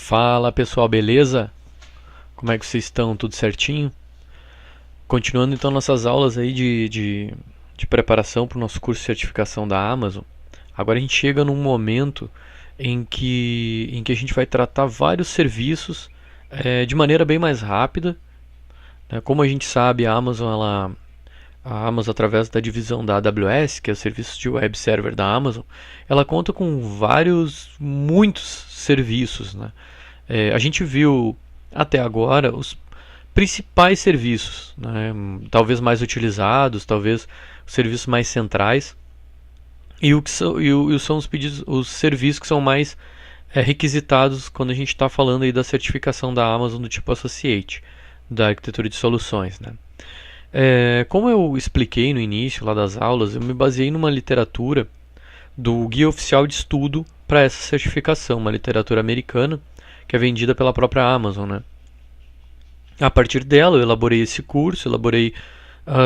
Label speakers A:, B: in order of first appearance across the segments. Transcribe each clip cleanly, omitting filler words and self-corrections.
A: Fala pessoal, beleza? Como é que vocês estão? Tudo certinho? Continuando então nossas aulas aí de preparação para o nosso curso de certificação da Amazon. Agora a gente chega num momento em que a gente vai tratar vários serviços de maneira bem mais rápida, né? Como a gente sabe, a Amazon, através da divisão da AWS, que é o serviço de web server da Amazon, ela conta com muitos serviços, né? A gente viu até agora os principais serviços, né? Talvez mais utilizados, talvez os serviços mais centrais, e o que são, são os serviços que são mais requisitados quando a gente está falando aí da certificação da Amazon do tipo Associate, da arquitetura de soluções, né? Como eu expliquei no início lá das aulas, eu me baseei numa literatura do Guia Oficial de Estudo para essa certificação, uma literatura americana que é vendida pela própria Amazon, né? A partir dela eu elaborei esse curso, elaborei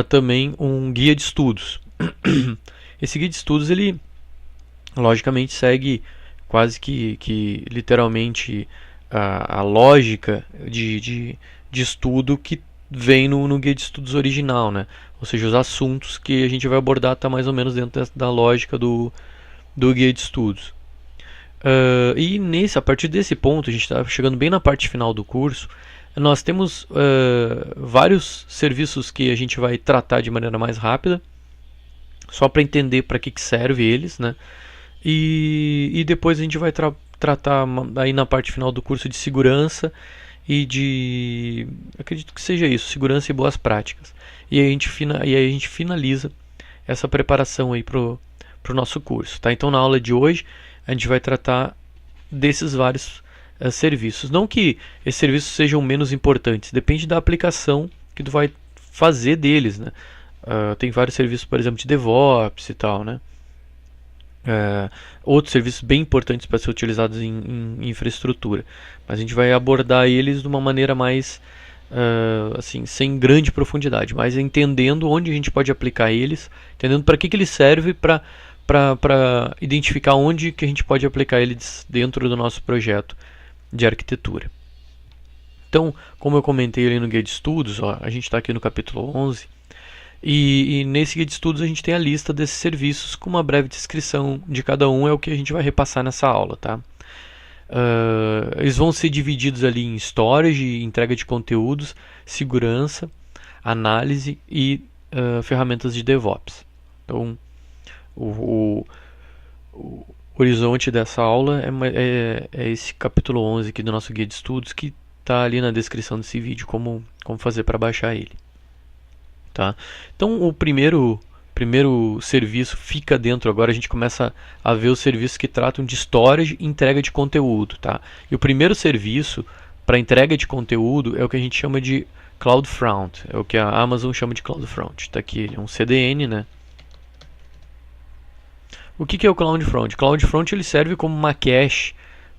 A: também um guia de estudos. Esse guia de estudos, ele logicamente segue quase que literalmente a lógica de estudo que vem no guia de estudos original, né? Ou seja, os assuntos que a gente vai abordar está mais ou menos dentro da lógica do guia de estudos. A partir desse ponto, a gente está chegando bem na parte final do curso, nós temos vários serviços que a gente vai tratar de maneira mais rápida, só para entender para que serve eles, né? E depois a gente vai tratar aí na parte final do curso de segurança acredito que seja isso, segurança e boas práticas. E aí a gente finaliza essa preparação aí pro nosso curso, tá? Então na aula de hoje a gente vai tratar desses vários serviços. Não que esses serviços sejam menos importantes, depende da aplicação que tu vai fazer deles, né? Tem vários serviços, por exemplo, de DevOps e tal, né? Outros serviços bem importantes para ser utilizados em infraestrutura, mas a gente vai abordar eles de uma maneira mais assim, sem grande profundidade, mas entendendo onde a gente pode aplicar eles, entendendo para que eles servem, para identificar onde que a gente pode aplicar eles dentro do nosso projeto de arquitetura. Então, como eu comentei ali no guia de estudos, a gente está aqui no capítulo 11, e nesse guia de estudos a gente tem a lista desses serviços com uma breve descrição de cada um, é o que a gente vai repassar nessa aula, tá? Eles vão ser divididos ali em storage, entrega de conteúdos, segurança, análise e ferramentas de DevOps. Então, o horizonte dessa aula é esse capítulo 11 aqui do nosso guia de estudos, que está ali na descrição desse vídeo, como fazer para baixar ele. Tá? Então o primeiro serviço fica dentro. Agora a gente começa a ver os serviços que tratam de storage e entrega de conteúdo. Tá? E o primeiro serviço para entrega de conteúdo é o que a gente chama de CloudFront, é o que a Amazon chama de CloudFront. Tá aqui, ele é um CDN, né? O que é o CloudFront? CloudFront ele serve como uma cache,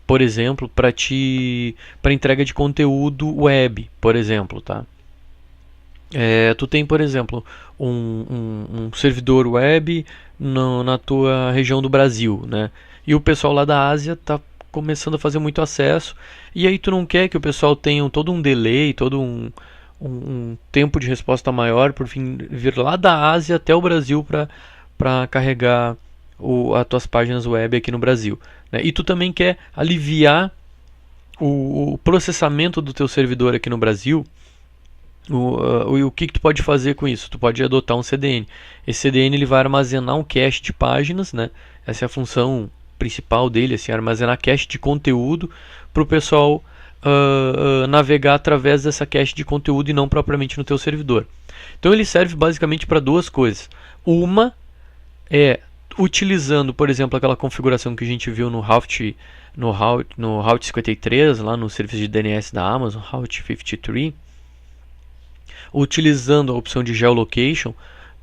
A: por exemplo, para entrega de conteúdo web, por exemplo, tá? Tu tem, por exemplo, um servidor web na tua região do Brasil, né? E o pessoal lá da Ásia está começando a fazer muito acesso, e aí tu não quer que o pessoal tenha todo um delay, todo um tempo de resposta maior por vir lá da Ásia até o Brasil para carregar as tuas páginas web aqui no Brasil, né? E tu também quer aliviar o processamento do teu servidor aqui no Brasil. O que tu pode fazer com isso? Tu pode adotar um CDN. Esse CDN ele vai armazenar um cache de páginas, né? Essa é a função principal dele, assim, armazenar cache de conteúdo para o pessoal navegar através dessa cache de conteúdo e não propriamente no teu servidor. Então ele serve basicamente para duas coisas. Uma é utilizando, por exemplo, aquela configuração que a gente viu no Route 53, lá no serviço de DNS da Amazon, Route 53. Utilizando a opção de geolocation,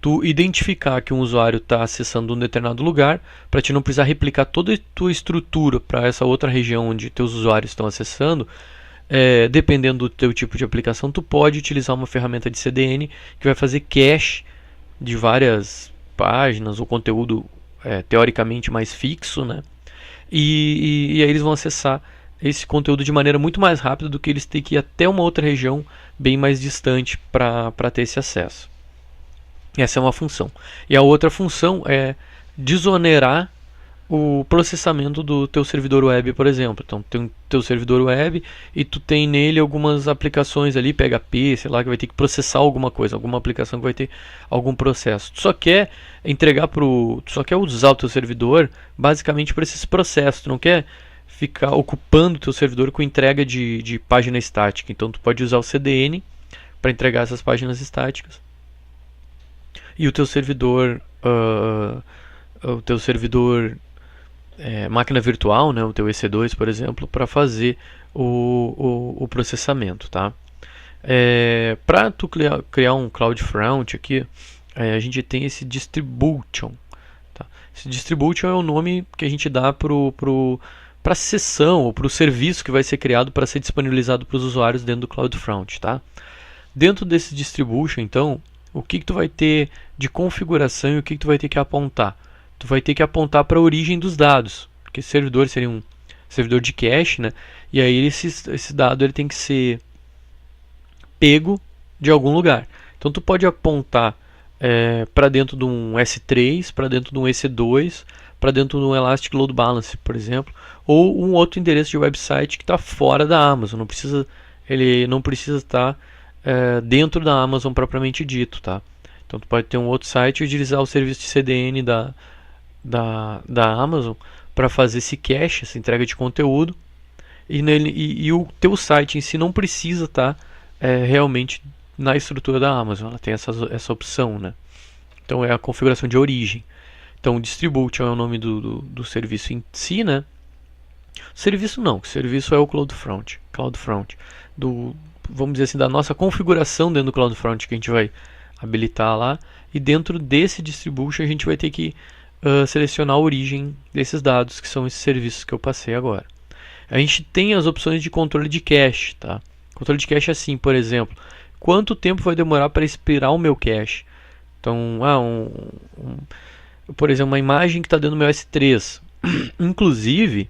A: tu identificar que um usuário está acessando um determinado lugar, para te não precisar replicar toda a tua estrutura para essa outra região onde teus usuários estão acessando. Dependendo do teu tipo de aplicação, tu pode utilizar uma ferramenta de CDN que vai fazer cache de várias páginas ou conteúdo teoricamente mais fixo, né? E aí eles vão acessar esse conteúdo de maneira muito mais rápida do que eles terem que ir até uma outra região bem mais distante para ter esse acesso. Essa é uma função. E a outra função é desonerar o processamento do teu servidor web, por exemplo. Então, tem o teu servidor web e tu tem nele algumas aplicações ali, PHP, sei lá, que vai ter que processar alguma coisa, alguma aplicação que vai ter algum processo. Tu só quer tu só quer usar o teu servidor basicamente para esses processos. Tu não quer ficar ocupando o teu servidor com entrega de página estática. Então, tu pode usar o CDN para entregar essas páginas estáticas. E o teu servidor máquina virtual, né, o teu EC2, por exemplo, para fazer o processamento, tá? Para tu criar um CloudFront aqui, a gente tem esse distribution, tá? Esse distribution é o nome que a gente dá para a sessão ou para o serviço que vai ser criado para ser disponibilizado para os usuários dentro do CloudFront, tá? Dentro desse distribution, então, o que tu vai ter de configuração e o que tu vai ter que apontar? Tu vai ter que apontar para a origem dos dados, porque esse servidor seria um servidor de cache, né? E aí esse dado ele tem que ser pego de algum lugar. Então tu pode apontar para dentro de um S3, para dentro de um EC2, para dentro de um Elastic Load Balance, por exemplo, ou um outro endereço de website que está fora da Amazon. Ele não precisa estar dentro da Amazon propriamente dito, tá? Então tu pode ter um outro site e utilizar o serviço de CDN da Amazon para fazer esse cache, essa entrega de conteúdo, e o teu site em si não precisa estar realmente na estrutura da Amazon. Ela tem essa opção, né? Então é a configuração de origem. Então o distribution é o nome do serviço em si, né? Serviço não, o serviço é o CloudFront, vamos dizer assim, da nossa configuração dentro do CloudFront que a gente vai habilitar lá, e dentro desse distribution a gente vai ter que selecionar a origem desses dados, que são esses serviços que eu passei agora. A gente tem as opções de controle de cache, tá? Controle de cache é assim, por exemplo, quanto tempo vai demorar para expirar o meu cache? Então, por exemplo, uma imagem que está dentro do meu S3. Inclusive,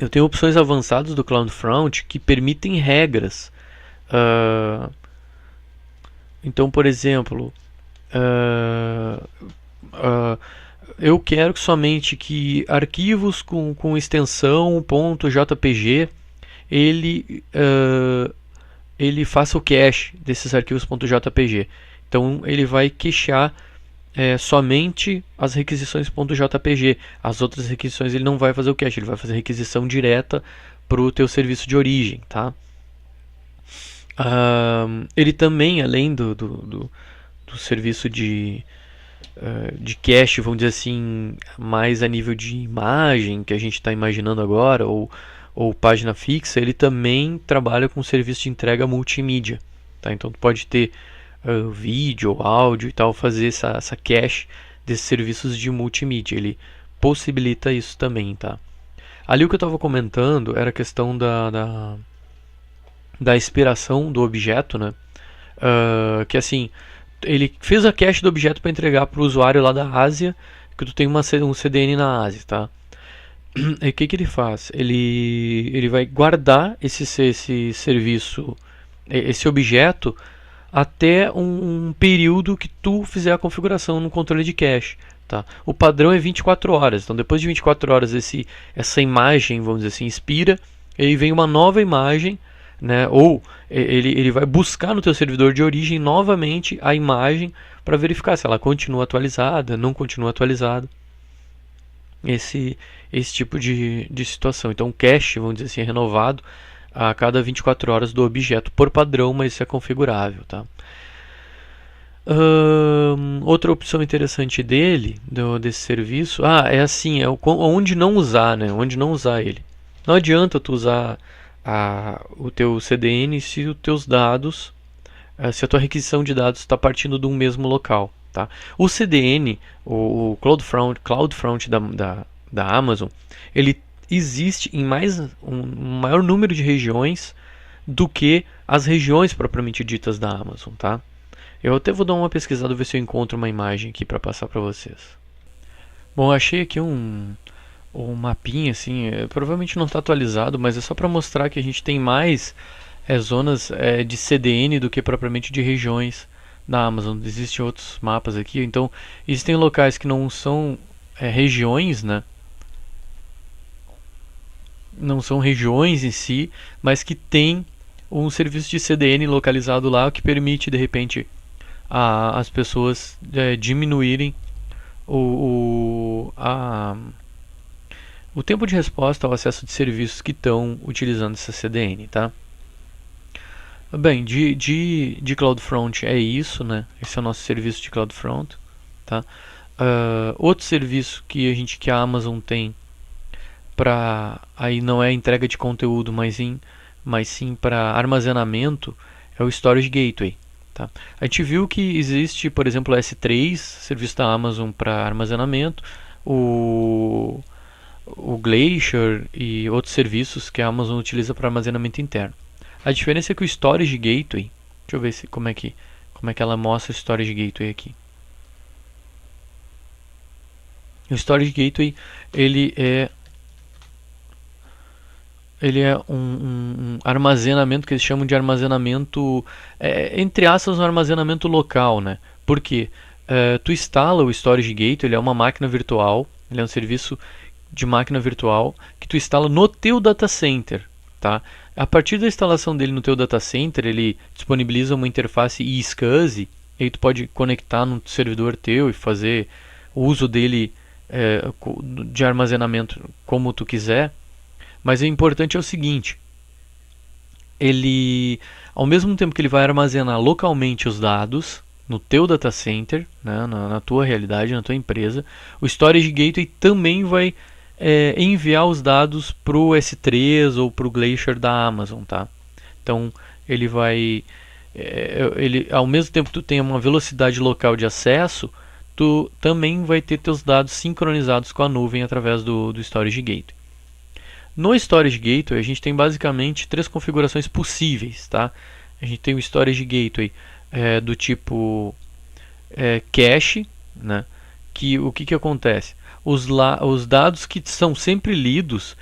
A: eu tenho opções avançadas do CloudFront que permitem regras. Então, por exemplo, eu quero somente que arquivos com extensão .jpg ele faça o cache desses arquivos .jpg. Então, ele vai cachear somente as requisições .jpg. As outras requisições ele não vai fazer o cache, ele vai fazer requisição direta para o teu serviço de origem, tá? Ele também, além do serviço de cache, vamos dizer assim, mais a nível de imagem que a gente está imaginando agora, ou página fixa, ele também trabalha com serviço de entrega multimídia, tá? Então tu pode ter vídeo, áudio e tal, fazer essa cache desses serviços de multimídia. Ele possibilita isso também, tá? Ali o que eu estava comentando era a questão da expiração do objeto, né? Que assim, ele fez a cache do objeto para entregar para o usuário lá da Ásia, que tu tem um CDN na Ásia, tá? E o que ele faz? Ele vai guardar esse serviço, esse objeto, até um período que tu fizer a configuração no controle de cache, tá? O padrão é 24 horas. Então, depois de 24 horas, essa imagem, vamos dizer assim, expira, e aí vem uma nova imagem, né? Ou ele vai buscar no teu servidor de origem novamente a imagem para verificar se ela continua atualizada, não continua atualizada. Esse tipo de situação. Então, o cache, vamos dizer assim, é renovado a cada 24 horas do objeto por padrão, mas isso é configurável, tá? Outra opção interessante desse serviço, é assim, onde não usar, né? Onde não usar ele. Não adianta tu usar o teu CDN se os teus dados, se a tua requisição de dados está partindo de um mesmo local, tá? O CDN, o CloudFront da Amazon, ele existe em um maior número de regiões do que as regiões propriamente ditas da Amazon, tá? Eu até vou dar uma pesquisada, ver se eu encontro uma imagem aqui para passar para vocês. Bom, achei aqui o mapinha, assim, provavelmente não está atualizado, mas é só para mostrar que a gente tem mais zonas de CDN do que propriamente de regiões na Amazon. Existem outros mapas aqui, então existem locais que não são regiões, né? Não são regiões em si, mas que tem um serviço de CDN localizado lá que permite de repente as pessoas diminuírem o tempo de resposta ao acesso de serviços que estão utilizando essa CDN, tá? Bem, de CloudFront é isso, né? Esse é o nosso serviço de CloudFront, tá? Outro serviço que a Amazon tem para aí não é entrega de conteúdo, mas sim para armazenamento é o Storage Gateway, tá? A gente viu que existe, por exemplo, o S3, serviço da Amazon para armazenamento, o Glacier e outros serviços que a Amazon utiliza para armazenamento interno. A diferença é que o Storage Gateway, deixa eu ver como é que ela mostra o Storage Gateway aqui. O Storage Gateway ele é um armazenamento que eles chamam de armazenamento, entre aspas, um armazenamento local, né? Por quê? Tu instala o Storage Gateway, ele é uma máquina virtual, ele é um serviço de máquina virtual que tu instala no teu data center, tá? A partir da instalação dele no teu data center, ele disponibiliza uma interface iSCSI, e aí tu pode conectar no servidor teu e fazer o uso dele de armazenamento como tu quiser. Mas o importante é o seguinte, ele, ao mesmo tempo que ele vai armazenar localmente os dados no teu data center, né, na tua realidade, na tua empresa, o Storage Gateway também vai enviar os dados para o S3 ou para o Glacier da Amazon, tá? Então ele vai, ao mesmo tempo que tu tem uma velocidade local de acesso, tu também vai ter teus dados sincronizados com a nuvem através do Storage Gateway. No Storage Gateway a gente tem basicamente três configurações possíveis, tá? A gente tem o Storage Gateway do tipo cache, né? O que acontece? Os dados que são sempre lidos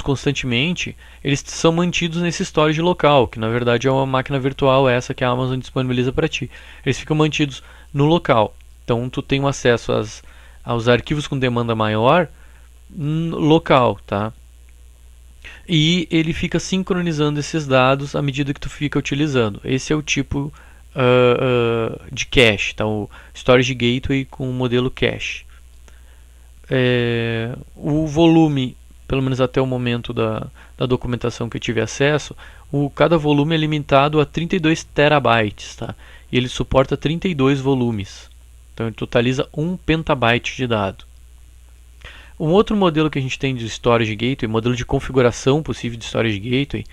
A: constantemente, eles são mantidos nesse storage local, que na verdade é uma máquina virtual essa que a Amazon disponibiliza para ti. Eles ficam mantidos no local. Então tu tem um acesso aos arquivos com demanda maior local, tá? E ele fica sincronizando esses dados à medida que tu fica utilizando. Esse é o tipo de cache, tá? O Storage Gateway com o modelo cache. O volume, pelo menos até o momento da documentação que eu tive acesso, cada volume é limitado a 32 terabytes, tá? E ele suporta 32 volumes. Então ele totaliza 1 petabyte de dado. Um outro modelo que a gente tem de Storage Gateway, modelo de configuração possível de Storage Gateway,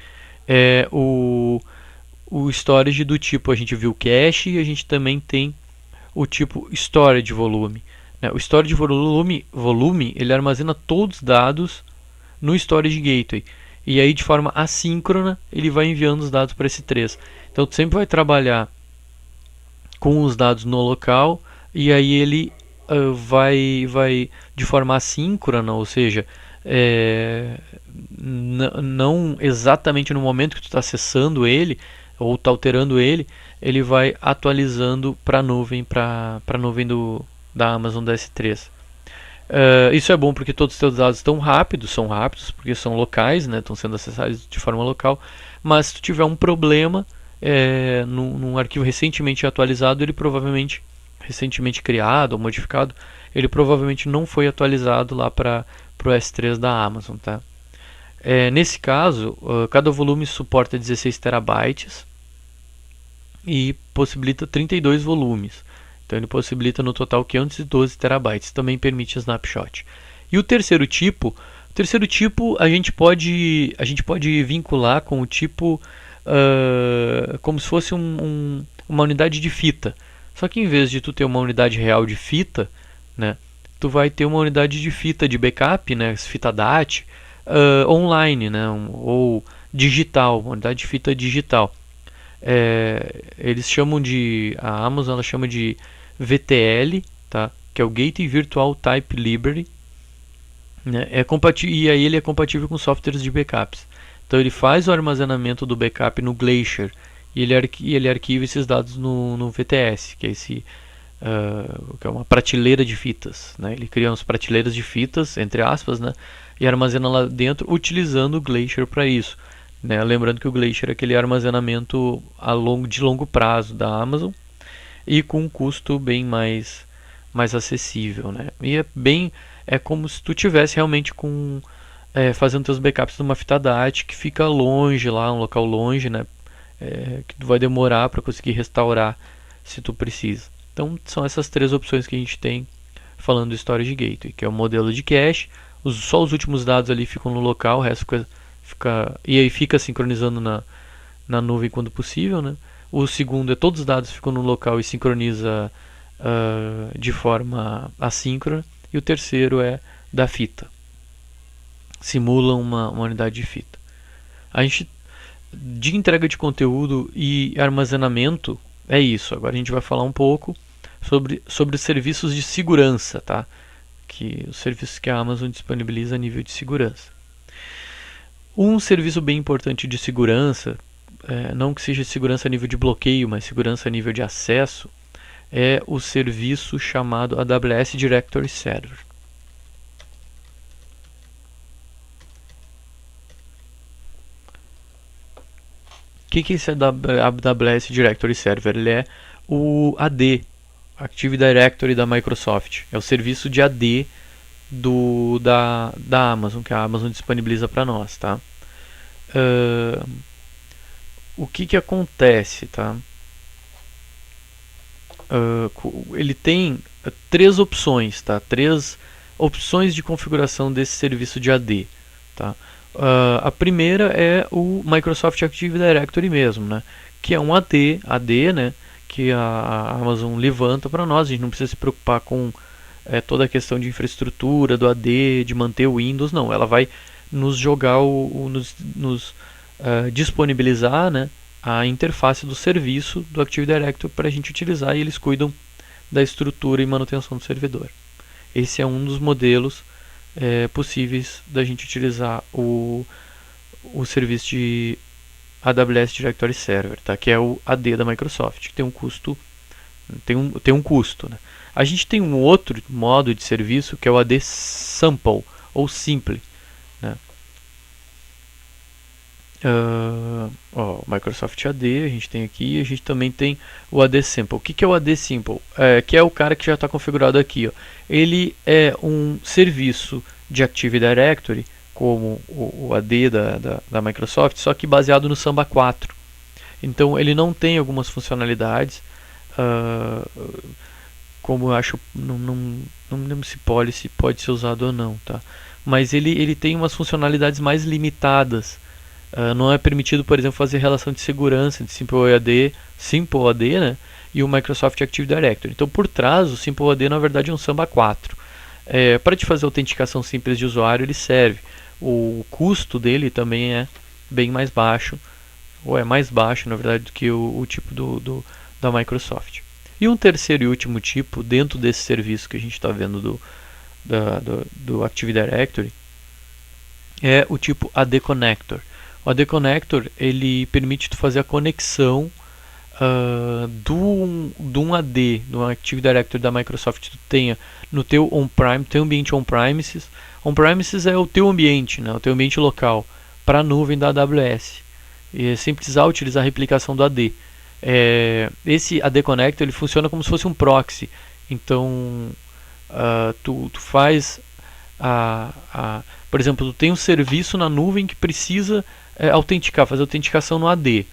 A: é o Storage do tipo, a gente viu cache e a gente também tem o tipo Storage Volume. O Storage Volume ele armazena todos os dados no Storage Gateway. E aí de forma assíncrona ele vai enviando os dados para esse 3. Então tu sempre vai trabalhar com os dados no local e aí ele vai de forma assíncrona, ou seja, não exatamente no momento que tu está acessando ele ou está alterando ele, ele vai atualizando para a nuvem da Amazon da S3. Isso é bom porque todos os teus dados são rápidos porque são locais, né, estão sendo acessados de forma local, mas se tu tiver um problema num arquivo recentemente atualizado, ele provavelmente recentemente criado ou modificado, ele provavelmente não foi atualizado lá para o S3 da Amazon, tá? Nesse caso, cada volume suporta 16 terabytes e possibilita 32 volumes. Então ele possibilita no total 512 terabytes, também permite snapshot. E o terceiro tipo a gente pode vincular com o tipo como se fosse uma unidade de fita. Só que em vez de tu ter uma unidade real de fita, né, tu vai ter uma unidade de fita de backup, né, fita DAT, online, né, ou digital, uma unidade de fita digital. Eles chamam a Amazon ela chama de VTL, tá, que é o Gateway Virtual Type Library. né? E aí ele é compatível com softwares de backups. Então ele faz o armazenamento do backup no Glacier e ele arquiva esses dados no VTS, que é que é uma prateleira de fitas, né? Ele cria umas prateleiras de fitas, entre aspas, né? E armazena lá dentro utilizando o Glacier para isso, né? Lembrando que o Glacier é aquele armazenamento de longo prazo da Amazon e com um custo bem mais acessível, né? E é como se tu tivesse realmente fazendo teus backups numa fita DAT que fica longe lá, um local longe, né? Que tu vai demorar para conseguir restaurar se tu precisa. Então são essas três opções que a gente tem falando do Storage Gateway, que é o modelo de cache, só os últimos dados ali ficam no local, o resto e aí fica sincronizando na nuvem quando possível, né? O segundo é todos os dados ficam no local e sincroniza de forma assíncrona. E o terceiro é da fita. Simula uma unidade de fita. A gente, de entrega de conteúdo e armazenamento, é isso. Agora a gente vai falar um pouco sobre os serviços de segurança, tá? Os serviços que a Amazon disponibiliza a nível de segurança. Um serviço bem importante de segurança, não que seja segurança a nível de bloqueio, mas segurança a nível de acesso, é o serviço chamado AWS Directory Server. O que é esse AWS Directory Server? Ele é o AD, Active Directory da Microsoft. É o serviço de AD da Amazon, que a Amazon disponibiliza para nós, tá? O que acontece, tá? Ele tem três opções, tá? Três opções de configuração desse serviço de AD, tá? A primeira é o Microsoft Active Directory mesmo, né? Que é um AD, né? Que a Amazon levanta para nós. A gente não precisa se preocupar com toda a questão de infraestrutura do AD, de manter o Windows, não. Ela vai nos jogar, nos disponibilizar, né, a interface do serviço do Active Directory para a gente utilizar, e eles cuidam da estrutura e manutenção do servidor. Esse é um dos modelos possíveis da gente utilizar o serviço de AWS Directory Server, tá? Que é o AD da Microsoft, que tem um custo, né? A gente tem um outro modo de serviço que é o AD Sample ou Simple, né? Microsoft AD a gente tem aqui, a gente também tem o AD Sample. O que é o AD Simple? Que é o cara que já está configurado aqui, ó. Ele é um serviço de Active Directory, como o AD da Microsoft, só que baseado no Samba 4. Então ele não tem algumas funcionalidades, como eu acho, não me lembro se policy pode ser usado ou não, tá? Mas ele tem umas funcionalidades mais limitadas. Não é permitido, por exemplo, fazer relação de segurança de Simple AD, né, e o Microsoft Active Directory. Então, por trás, o Simple AD na verdade é um Samba 4. Para te fazer autenticação simples de usuário, ele serve. O custo dele também é bem mais baixo, ou é mais baixo, na verdade, do que o tipo da Microsoft. E um terceiro e último tipo, dentro desse serviço que a gente está vendo do Active Directory, é o tipo AD Connector. O AD Connector ele permite tu fazer a conexão de um AD, do Active Directory da Microsoft, que tu tenha no teu on-prem, teu ambiente on-premises. On-premises é o teu ambiente, né, o teu ambiente local, para a nuvem da AWS, sem precisar utilizar a replicação do AD. Esse AD Connector ele funciona como se fosse um proxy. Então, tu faz por exemplo, tu tem um serviço na nuvem que precisa fazer autenticação no AD,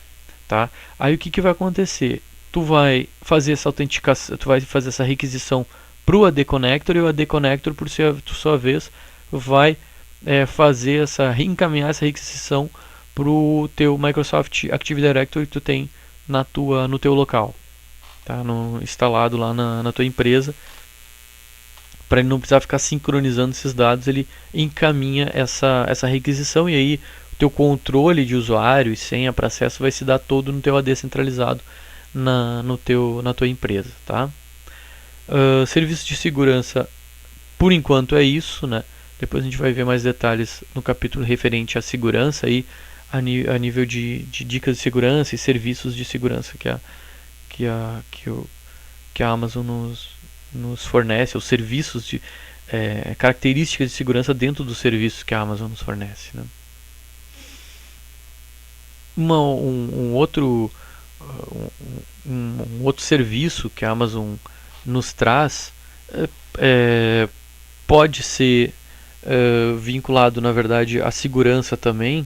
A: tá? Aí o que vai acontecer? Tu vai fazer essa autenticação, tu vai fazer essa requisição para o AD Connector, e o AD Connector, por sua vez, vai reencaminhar essa requisição para o teu Microsoft Active Directory que tu tem no teu local, tá? Instalado lá na tua empresa. Para ele não precisar ficar sincronizando esses dados, ele encaminha essa requisição, e aí o teu controle de usuário e senha para acesso vai se dar todo no teu AD centralizado na tua empresa, tá? Serviço de segurança, por enquanto é isso, né? Depois a gente vai ver mais detalhes no capítulo referente à segurança aí, a nível de dicas de segurança e serviços de segurança que a Amazon nos fornece, os serviços de características de segurança dentro dos serviços que a Amazon nos fornece, né? Um outro serviço que a Amazon nos traz pode ser vinculado, na verdade, à segurança também,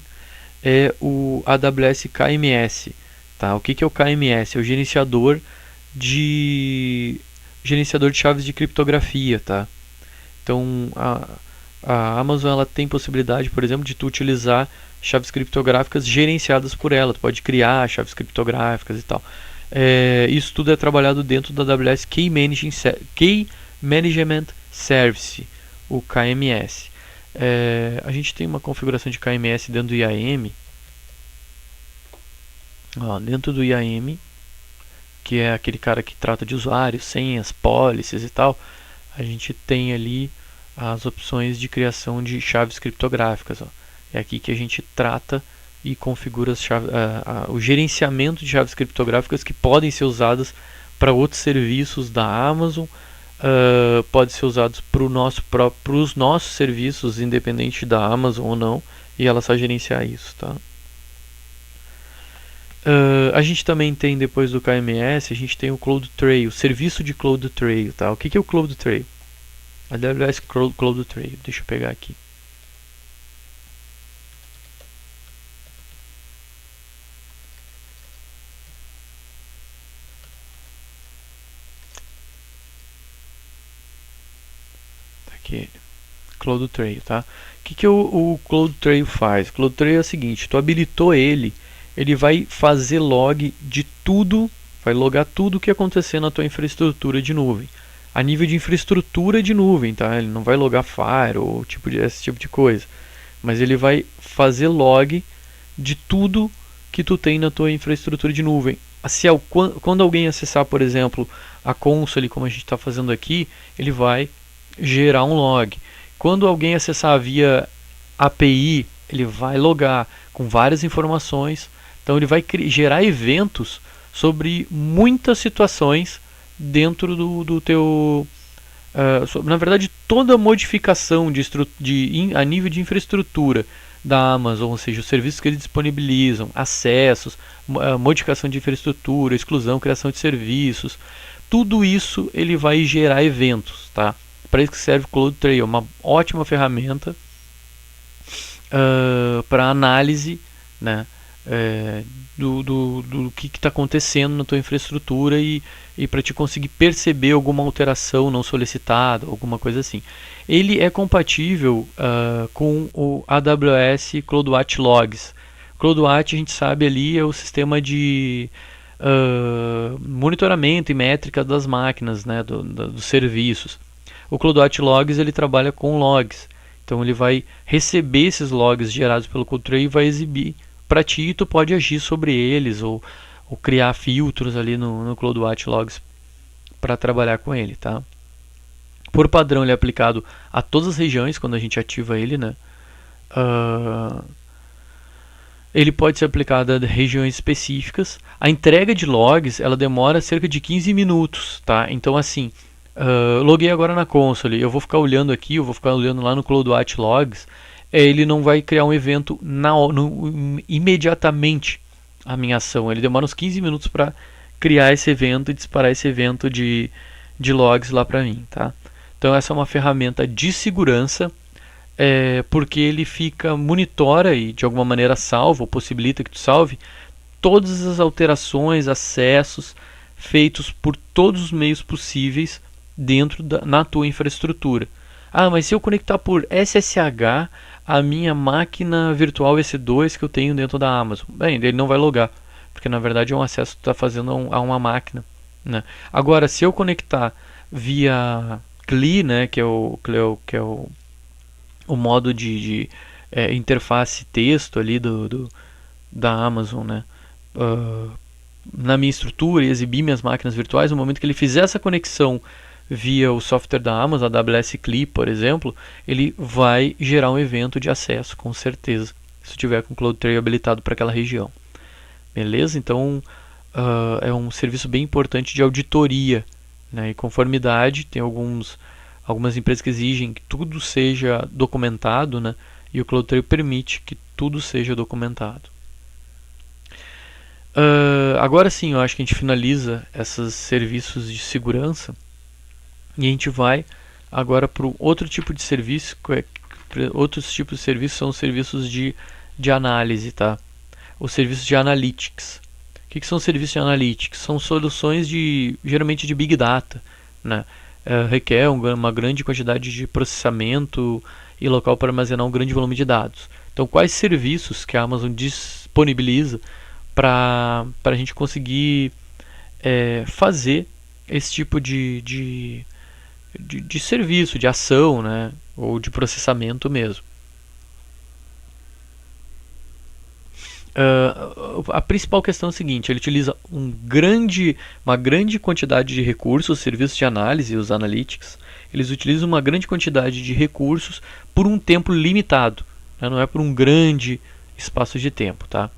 A: é o AWS KMS. Tá? O que é o KMS? É o gerenciador de chaves de criptografia. Tá? Então, a Amazon ela tem possibilidade, por exemplo, de tu utilizar chaves criptográficas gerenciadas por ela. Tu pode criar chaves criptográficas e tal. Isso tudo é trabalhado dentro da AWS Key Management Service, o KMS. A gente tem uma configuração de KMS dentro do IAM. Dentro do IAM, que é aquele cara que trata de usuários, senhas, policies e tal, a gente tem ali as opções de criação de chaves criptográficas. É aqui que a gente trata e configura o gerenciamento de chaves criptográficas que podem ser usadas para outros serviços da Amazon, pode ser usados para os nossos serviços, independente da Amazon ou não, e ela só gerenciar isso. Tá? A gente também tem, depois do KMS, a gente tem o CloudTrail, serviço de CloudTrail. Tá? O que é o CloudTrail? A AWS CloudTrail, deixa eu pegar aqui. Aqui, CloudTrail, tá? O que o CloudTrail faz? O CloudTrail é o seguinte, tu habilitou ele vai fazer log de tudo, vai logar tudo o que acontecer na tua infraestrutura de nuvem. A nível de infraestrutura de nuvem, tá? Ele não vai logar Fire ou esse tipo de coisa. Mas ele vai fazer log de tudo que tu tem na tua infraestrutura de nuvem. Quando alguém acessar, por exemplo, a console, como a gente está fazendo aqui, ele vai gerar um log. Quando alguém acessar via API, ele vai logar com várias informações. Então ele vai gerar eventos sobre muitas situações dentro do teu... na verdade, toda modificação a nível de infraestrutura da Amazon, ou seja, os serviços que eles disponibilizam, acessos, modificação de infraestrutura, exclusão, criação de serviços, tudo isso ele vai gerar eventos. Tá? Para isso que serve o CloudTrail, uma ótima ferramenta para análise, né, do que está acontecendo na tua infraestrutura e para te conseguir perceber alguma alteração não solicitada, alguma coisa assim. Ele é compatível com o AWS CloudWatch Logs. CloudWatch, a gente sabe ali, é o sistema de monitoramento e métrica das máquinas, né, dos serviços. O CloudWatch Logs ele trabalha com logs. Então ele vai receber esses logs gerados pelo CloudTrail e vai exibir para ti, e tu pode agir sobre eles ou criar filtros ali no CloudWatch Logs para trabalhar com ele. Tá? Por padrão ele é aplicado a todas as regiões quando a gente ativa ele. Né? Ele pode ser aplicado a regiões específicas. A entrega de logs ela demora cerca de 15 minutos. Tá? Então assim... loguei agora na console, eu vou ficar olhando aqui, eu vou ficar olhando lá no CloudWatch Logs, ele não vai criar um evento imediatamente a minha ação, ele demora uns 15 minutos para criar esse evento e disparar esse evento de logs lá para mim. Tá? Então essa é uma ferramenta de segurança, porque ele monitora e de alguma maneira salva, ou possibilita que tu salve todas as alterações, acessos feitos por todos os meios possíveis na tua infraestrutura. Mas se eu conectar por SSH a minha máquina virtual EC2 que eu tenho dentro da Amazon, bem, ele não vai logar, porque na verdade é um acesso que tu está fazendo a uma máquina. Né? Agora, se eu conectar via CLI, né, que é o modo de interface texto ali da Amazon, né, na minha estrutura e exibir minhas máquinas virtuais, no momento que ele fizer essa conexão via o software da Amazon, a AWS CLI, por exemplo, ele vai gerar um evento de acesso, com certeza, se tiver com o CloudTrail habilitado para aquela região. Beleza? Então, é um serviço bem importante de auditoria, né, e conformidade. Tem algumas empresas que exigem que tudo seja documentado, né, e o CloudTrail permite que tudo seja documentado. Agora sim, eu acho que a gente finaliza esses serviços de segurança e a gente vai agora para o outro tipo de serviço. Outros tipos de serviços são os serviços de análise, tá? Os serviços de analytics. O que são serviços de analytics? São soluções geralmente de Big Data, né? Requer uma grande quantidade de processamento e local para armazenar um grande volume de dados. Então, quais serviços que a Amazon disponibiliza para a gente conseguir fazer esse tipo de serviço, de ação, né? Ou de processamento mesmo. A principal questão é a seguinte: ele utiliza uma grande quantidade de recursos, os serviços de análise, os analytics, eles utilizam uma grande quantidade de recursos por um tempo limitado, né? Não é por um grande espaço de tempo, tá?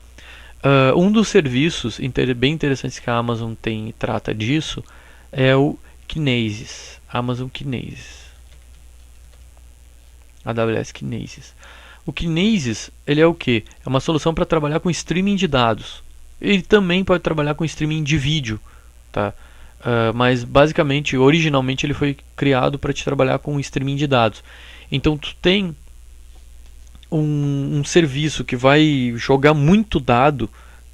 A: Um dos serviços bem interessantes que a Amazon trata disso é o Kinesis, Amazon Kinesis, AWS Kinesis. O Kinesis, ele é o que? É uma solução para trabalhar com streaming de dados. Ele também pode trabalhar com streaming de vídeo, tá? Mas basicamente, originalmente ele foi criado para te trabalhar com streaming de dados. Então tu tem um serviço que vai jogar muito dado,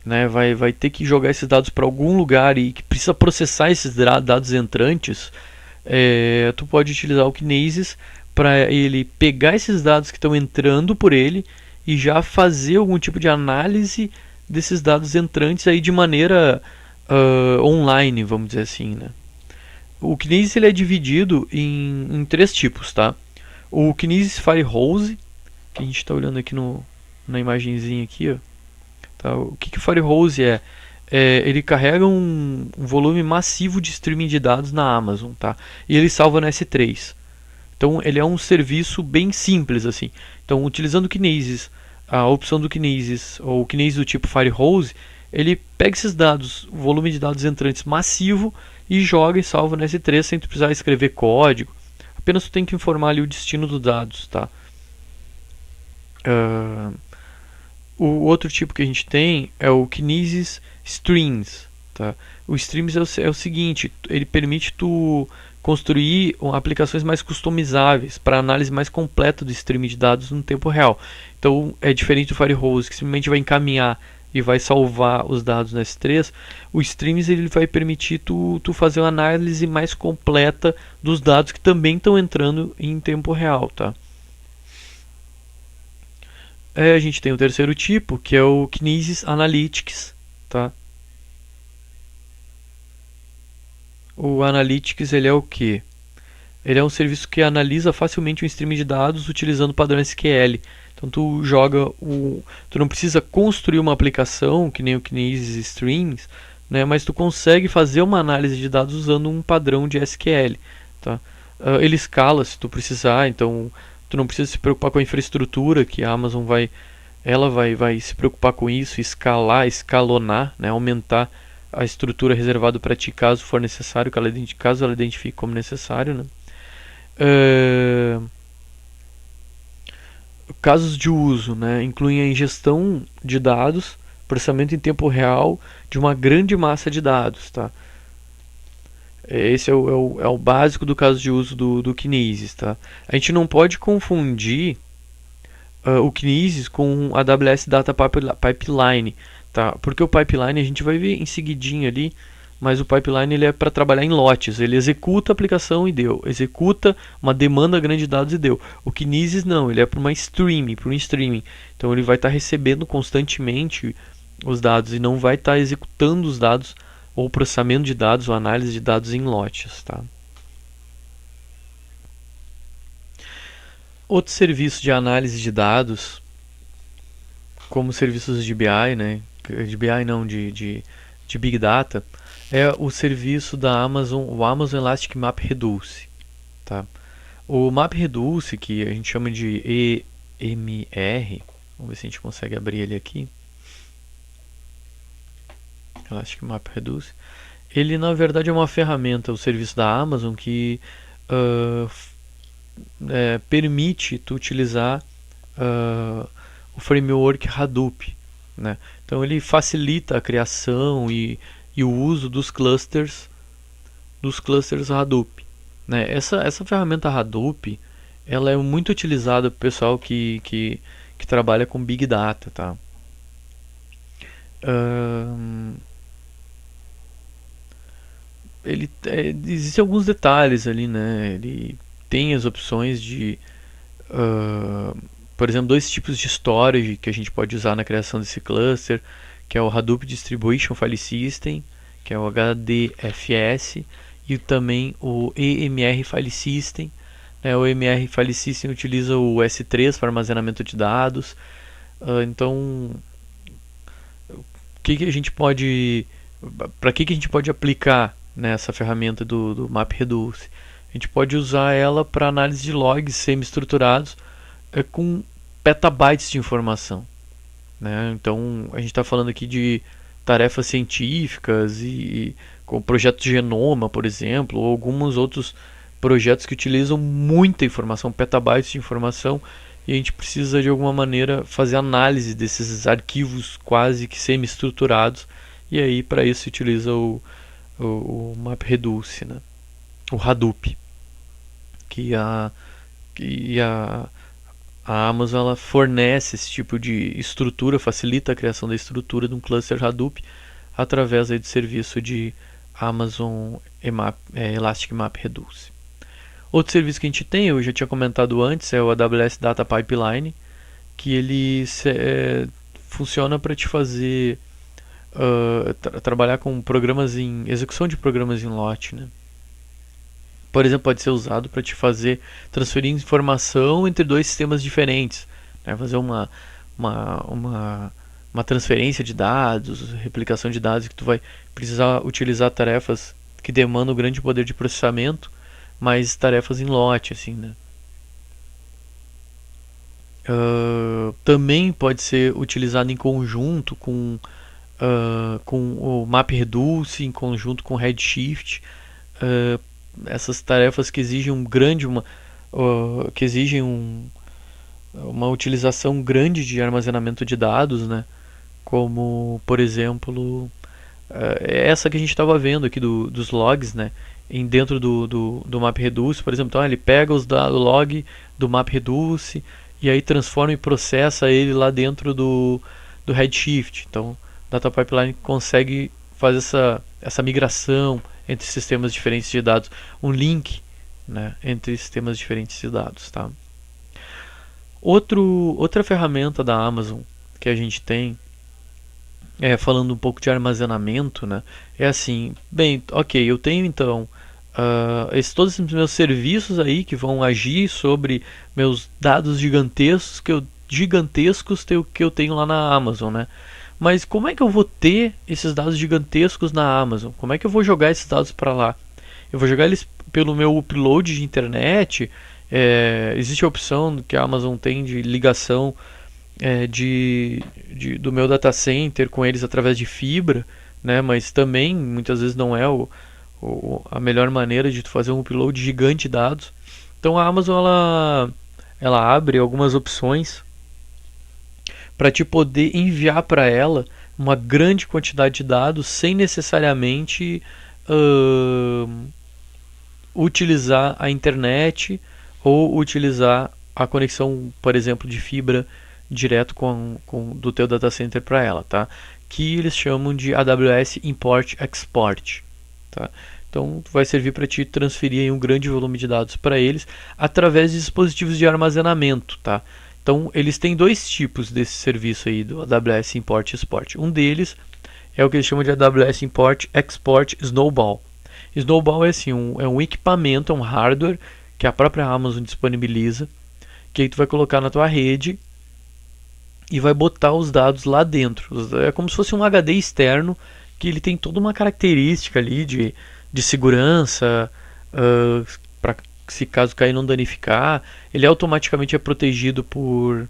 A: né? Vai ter que jogar esses dados para algum lugar e que precisa processar esses dados entrantes. Tu pode utilizar o Kinesis para ele pegar esses dados que estão entrando por ele e já fazer algum tipo de análise desses dados entrantes aí de maneira online, vamos dizer assim, né? O Kinesis ele é dividido em três tipos, tá? O Kinesis Firehose, que a gente está olhando aqui na imagenzinha aqui, ó, tá? O que o Firehose é? Ele carrega um volume massivo de streaming de dados na Amazon, tá? E ele salva no S3. Então ele é um serviço bem simples assim. Então, utilizando o Kinesis, a opção do Kinesis ou o Kinesis do tipo Firehose, ele pega esses dados, o volume de dados entrantes massivo, e joga e salva no S3 sem precisar escrever código. Apenas tu tem que informar ali o destino dos dados, tá? O outro tipo que a gente tem é o Kinesis Streams, tá? O Streams é o seguinte: ele permite tu construir aplicações mais customizáveis para análise mais completa do streaming de dados no tempo real. Então é diferente do Firehose, que simplesmente vai encaminhar e vai salvar os dados no S3. O Streams ele vai permitir tu fazer uma análise mais completa dos dados que também estão entrando em tempo real, tá? A gente tem o terceiro tipo, que é o Kinesis Analytics, tá? O Analytics ele é o que? Ele é um serviço que analisa facilmente um stream de dados utilizando padrão SQL. Então tu não precisa construir uma aplicação que nem o Kinesis Streams, né? Mas tu consegue fazer uma análise de dados usando um padrão de SQL, tá? Ele escala se tu precisar, então tu não precisa se preocupar com a infraestrutura, que a Amazon vai se preocupar com isso, escalonar, né? Aumentar a estrutura reservada para ti caso for necessário, caso ela identifique como necessário, né? Casos de uso, né? Incluem a ingestão de dados, processamento em tempo real de uma grande massa de dados, tá? Esse é o básico do caso de uso do Kinesis, tá? A gente não pode confundir o Kinesis com a AWS Data Pipeline, tá? Porque o pipeline a gente vai ver em seguidinho ali, mas o pipeline ele é para trabalhar em lotes. Ele executa a aplicação e deu, executa uma demanda grande de dados e deu. O Kinesis não, ele é para um streaming. Então ele vai estar recebendo constantemente os dados e não vai estar executando os dados ou processamento de dados ou análise de dados em lotes, tá? Outros serviços de análise de dados, como serviços de BI, né? De BI não, de de Big Data é o serviço da Amazon, o Amazon Elastic MapReduce, tá? O MapReduce, que a gente chama de EMR, vamos ver se a gente consegue abrir ele aqui. Elastic MapReduce. Ele na verdade é uma ferramenta, o serviço da Amazon que permite tu utilizar o framework Hadoop, né? Então ele facilita a criação e o uso dos clusters Hadoop, né? Essa ferramenta Hadoop ela é muito utilizada pelo pessoal que trabalha com Big Data, tá? Existem alguns detalhes ali, né? Ele tem as opções de, por exemplo, dois tipos de storage que a gente pode usar na criação desse cluster, que é o Hadoop Distribution File System, que é o HDFS, e também o EMR File System. O EMR File System utiliza o S3 para armazenamento de dados. Então, para que a gente pode aplicar nessa ferramenta do MapReduce? A gente pode usar ela para análise de logs semi-estruturados com petabytes de informação, né? Então a gente está falando aqui de tarefas científicas e com projetos de genoma, por exemplo, ou alguns outros projetos que utilizam muita informação, petabytes de informação, e a gente precisa de alguma maneira fazer análise desses arquivos quase que semi-estruturados, e aí para isso se utiliza o MapReduce, né? O Hadoop, que a Amazon ela fornece esse tipo de estrutura, facilita a criação da estrutura de um cluster Hadoop através aí do serviço de Amazon Elastic MapReduce. Outro serviço que a gente tem, eu já tinha comentado antes, é o AWS Data Pipeline, que ele funciona para te fazer trabalhar com programas em execução de programas em lote, né? Por exemplo, pode ser usado para te fazer transferir informação entre dois sistemas diferentes, né? Fazer uma transferência de dados, replicação de dados, que tu vai precisar utilizar tarefas que demandam grande poder de processamento, mas tarefas em lote, assim, né? Também pode ser utilizado em conjunto com o MapReduce, em conjunto com o Redshift. Essas tarefas que exigem uma utilização grande de armazenamento de dados, né? Como, por exemplo, essa que a gente estava vendo aqui dos logs, né? Dentro do MapReduce, por exemplo, então, ele pega o log do MapReduce e aí transforma e processa ele lá dentro do Redshift. Então, o Data Pipeline consegue fazer essa migração entre sistemas diferentes de dados, um link, né, entre sistemas diferentes de dados, tá? Outra ferramenta da Amazon que a gente tem, falando um pouco de armazenamento, né, é assim, bem, ok, eu tenho então todos esses meus serviços aí que vão agir sobre meus dados gigantescos que eu tenho lá na Amazon, né? Mas como é que eu vou ter esses dados gigantescos na Amazon? Como é que eu vou jogar esses dados para lá? Eu vou jogar eles pelo meu upload de internet? Existe a opção que a Amazon tem de ligação do meu data center com eles através de fibra, né? Mas também muitas vezes não é a melhor maneira de tu fazer um upload gigante de dados. Então a Amazon ela abre algumas opções para te poder enviar para ela uma grande quantidade de dados sem necessariamente utilizar a internet ou utilizar a conexão, por exemplo, de fibra direto do teu data center para ela, tá? Que eles chamam de AWS Import Export, tá? Então vai servir para te transferir um grande volume de dados para eles através de dispositivos de armazenamento, tá? Então eles têm dois tipos desse serviço aí do AWS Import Export. Um deles é o que eles chamam de AWS Import Export Snowball. Snowball é assim, um equipamento, um hardware que a própria Amazon disponibiliza, que aí tu vai colocar na tua rede e vai botar os dados lá dentro. É como se fosse um HD externo que ele tem toda uma característica ali de segurança, para se caso cair não danificar. Ele automaticamente é protegido por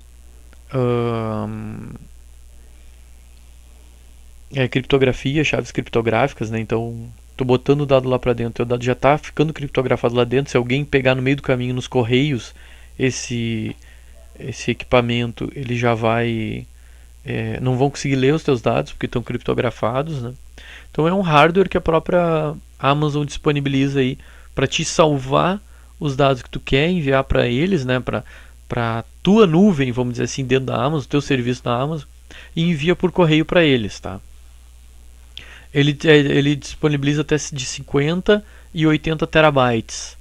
A: criptografia, chaves criptográficas, né? Então, tô botando o dado lá para dentro, o dado já está ficando criptografado lá dentro. Se alguém pegar no meio do caminho nos correios esse equipamento, ele já vai não vão conseguir ler os teus dados porque estão criptografados, né? Então é um hardware que a própria Amazon disponibiliza aí para te salvar os dados que tu quer enviar para eles, né? Para tua nuvem, vamos dizer assim, dentro da Amazon, teu serviço da Amazon, e envia por correio para eles, tá? Ele disponibiliza até de 50 e 80 terabytes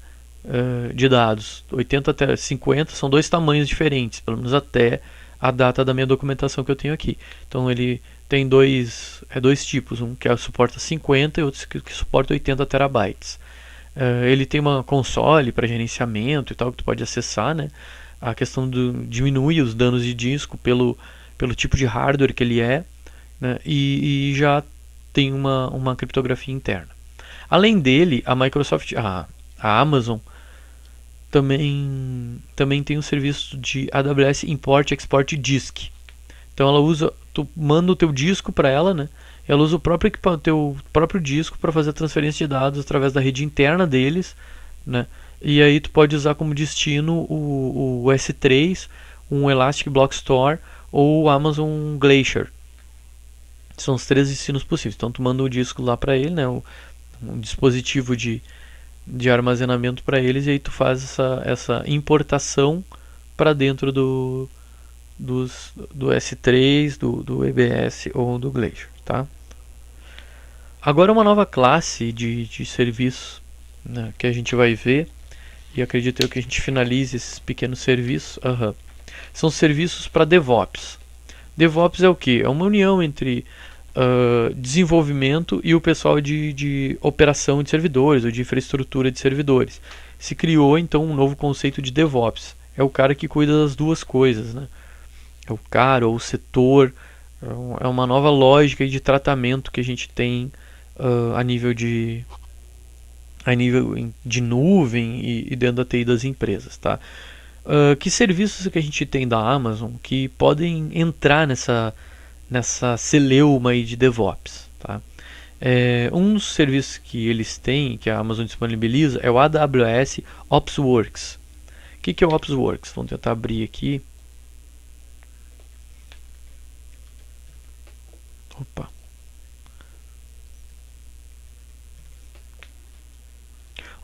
A: de dados. 80 até 50 são dois tamanhos diferentes, pelo menos até a data da minha documentação que eu tenho aqui. Então ele tem dois tipos, um que suporta 50 e outro que suporta 80 terabytes. Ele tem uma console para gerenciamento e tal que tu pode acessar, né? A questão diminui os danos de disco pelo tipo de hardware que ele é, né? E já tem uma criptografia interna. Além dele, a Microsoft, a Amazon também tem um serviço de AWS Import Export Disk. Então ela usa, tu manda o teu disco para ela, né? Ela usa teu próprio disco para fazer a transferência de dados através da rede interna deles, né? E aí tu pode usar como destino o S3, um Elastic Block Store ou o Amazon Glacier. São os três destinos possíveis. Então tu manda o disco lá para ele, né? Um dispositivo de armazenamento para eles, e aí tu faz essa importação para dentro do S3, do EBS ou do Glacier, tá? Agora uma nova classe de serviços, né, que a gente vai ver, e acredito eu que a gente finalize esses pequenos serviços. São serviços para DevOps. DevOps é o que? É uma união entre desenvolvimento e o pessoal de operação de servidores ou de infraestrutura de servidores. Se criou então um novo conceito de DevOps. É o cara que cuida das duas coisas, né? É o cara ou o setor. É uma nova lógica de tratamento que a gente tem a nível de nuvem e dentro da TI das empresas, tá? Que serviços que a gente tem da Amazon que podem entrar nessa celeuma aí de DevOps, tá? Um dos serviços que eles têm, que a Amazon disponibiliza, é o AWS OpsWorks. O que é o OpsWorks? Vamos tentar abrir aqui. Opa.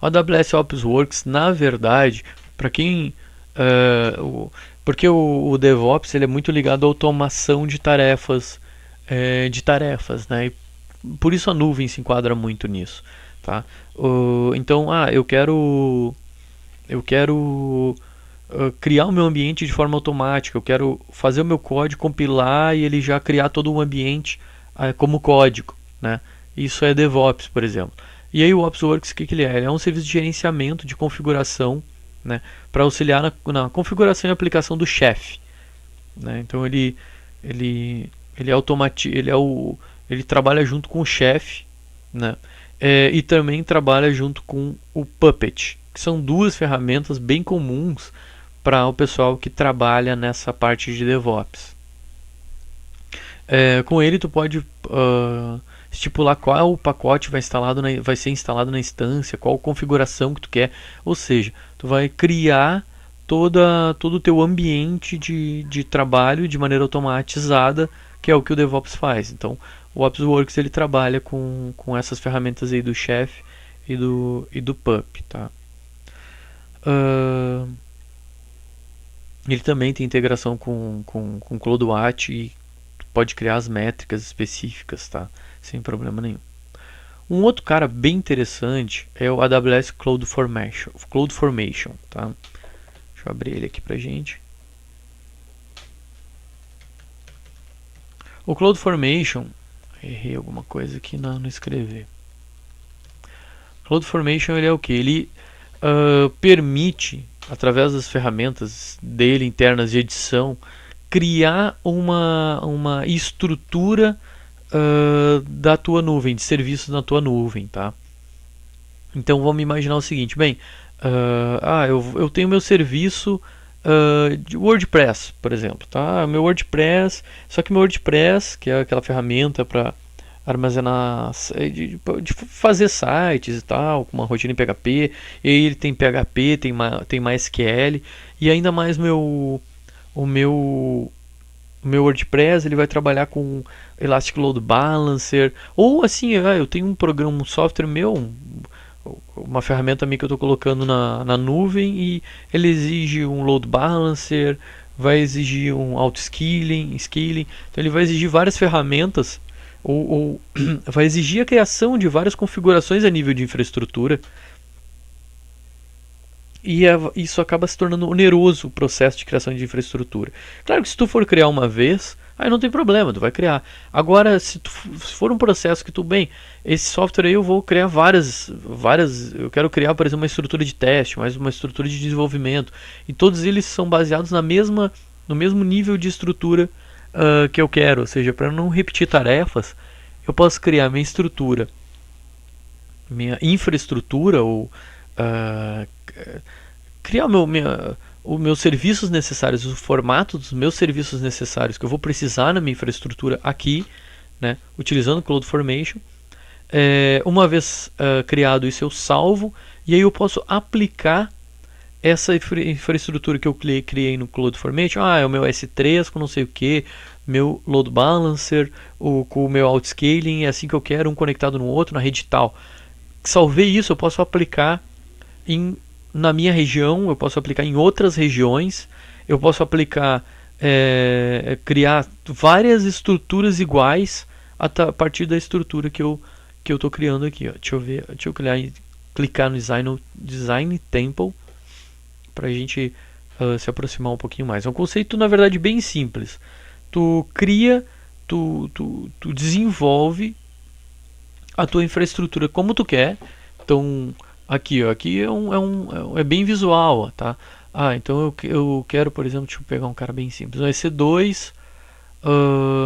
A: O AWS OpsWorks, na verdade, para quem porque o DevOps ele é muito ligado à automação de tarefas, né? E por isso a nuvem se enquadra muito nisso, tá? Então, eu quero criar o meu ambiente de forma automática. Eu quero fazer o meu código, compilar e ele já criar todo um ambiente como código, né? Isso é DevOps, por exemplo. E aí o OpsWorks, o que ele é? Ele é um serviço de gerenciamento de configuração, né, para auxiliar na configuração e aplicação do chefe, né? Então ele trabalha junto com o chefe, né? E também trabalha junto com o Puppet, que são duas ferramentas bem comuns para o pessoal que trabalha nessa parte de DevOps. Com ele tu pode estipular qual pacote vai ser instalado na instância, qual configuração que tu quer, ou seja, tu vai criar todo o teu ambiente de trabalho de maneira automatizada, que é o que o DevOps faz. Então o OpsWorks ele trabalha com essas ferramentas aí do Chef e do Pup, tá? Ele também tem integração com CloudWatch e pode criar as métricas específicas, tá? Sem problema nenhum. Um outro cara bem interessante é o AWS CloudFormation, tá? Deixa eu abrir ele aqui pra gente. O CloudFormation, errei alguma coisa aqui no escrever. CloudFormation ele é o que? Ele permite, através das ferramentas dele internas de edição, criar uma estrutura da tua nuvem, de serviços na tua nuvem, tá? Então vamos imaginar o seguinte, bem, eu tenho meu serviço de WordPress, por exemplo, tá? Meu WordPress, só que meu WordPress, que é aquela ferramenta para armazenar, de fazer sites e tal, com uma rotina em PHP, e aí ele tem PHP, tem MySQL, e ainda mais o meu WordPress ele vai trabalhar com Elastic Load Balancer, ou assim, eu tenho um programa, um software meu, uma ferramenta minha que eu estou colocando na nuvem e ele exige um load balancer, vai exigir um auto-scaling, então ele vai exigir várias ferramentas ou vai exigir a criação de várias configurações a nível de infraestrutura e isso acaba se tornando oneroso o processo de criação de infraestrutura. Claro que se tu for criar uma vez, aí não tem problema, tu vai criar. Agora, se for um processo que tu, bem, esse software aí eu vou criar várias, eu quero criar, por exemplo, uma estrutura de teste, mais uma estrutura de desenvolvimento, e todos eles são baseados no mesmo nível de estrutura que eu quero, ou seja, para não repetir tarefas, eu posso criar minha estrutura, minha infraestrutura ou uh, criar os meus serviços necessários, o formato dos meus serviços necessários que eu vou precisar na minha infraestrutura aqui, né, utilizando o CloudFormation. Uma vez criado isso, eu salvo e aí eu posso aplicar essa infraestrutura que eu criei no CloudFormation. É o meu S3 com não sei o que, meu load balancer, com o meu outscaling, é assim que eu quero, um conectado no outro, na rede tal. Salvei isso, eu posso aplicar na minha região, eu posso aplicar em outras regiões, eu posso aplicar, criar várias estruturas iguais a partir da estrutura que eu estou criando aqui. Ó. Deixa eu clicar no Design Temple para a gente se aproximar um pouquinho mais. É um conceito, na verdade, bem simples. Tu cria, tu desenvolve a tua infraestrutura como tu quer. Então, aqui é bem visual, ó, tá? Então eu quero, por exemplo, deixa eu pegar um cara bem simples, um EC2,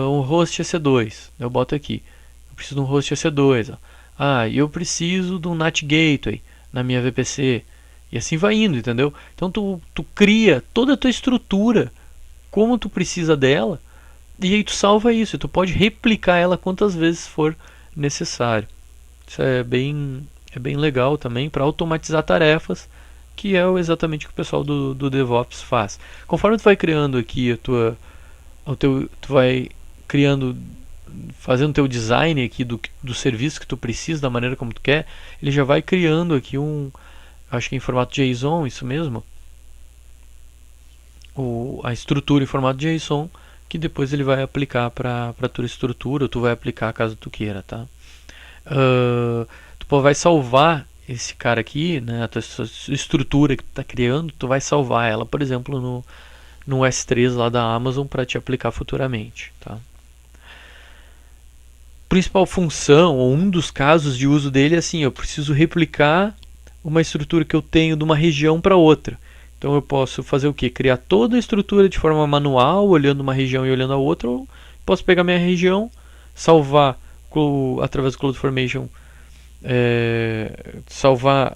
A: um host EC2, eu boto aqui, eu preciso de um host EC2, ó. E eu preciso de um NAT Gateway na minha VPC, e assim vai indo, entendeu? Então tu cria toda a tua estrutura, como tu precisa dela, e aí tu salva isso, tu pode replicar ela quantas vezes for necessário. Isso é bem legal também para automatizar tarefas, que é exatamente o que o pessoal do DevOps faz. Conforme tu vai criando aqui tu vai criando, fazendo teu design aqui do serviço que tu precisa, da maneira como tu quer, ele já vai criando aqui acho que em formato JSON, isso mesmo, a estrutura em formato JSON, que depois ele vai aplicar para a tua estrutura, ou tu vai aplicar caso tu queira, tá? Tu vai salvar esse cara aqui, né, a tua estrutura que tu está criando, tu vai salvar ela, por exemplo, no S3 lá da Amazon para te aplicar futuramente, tá? Principal função, ou um dos casos de uso dele é assim, eu preciso replicar uma estrutura que eu tenho de uma região para outra. Então eu posso fazer o que? Criar toda a estrutura de forma manual, olhando uma região e olhando a outra, ou posso pegar minha região, salvar através do CloudFormation, salvar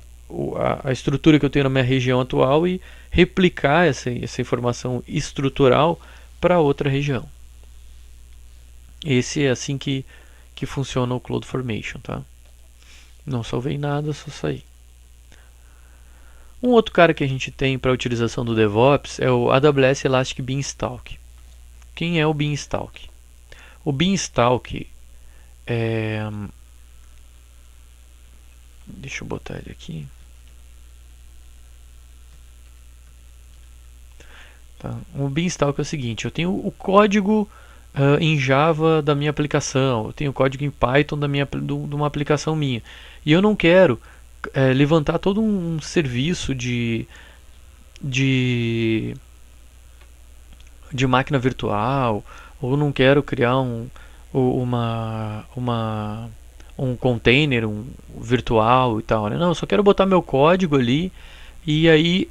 A: a estrutura que eu tenho na minha região atual e replicar essa informação estrutural para outra região. Esse é assim que funciona o CloudFormation, tá? Não salvei nada, só saí. Um outro cara que a gente tem para a utilização do DevOps é o AWS Elastic Beanstalk. Quem é o Beanstalk? O Beanstalk deixa eu botar ele aqui. Tá? O Beanstalk é o seguinte, eu tenho o código em Java da minha aplicação, eu tenho o código em Python de uma aplicação minha, e eu não quero levantar todo um serviço de máquina virtual, ou não quero criar um container virtual e tal, né? Não, eu só quero botar meu código ali e aí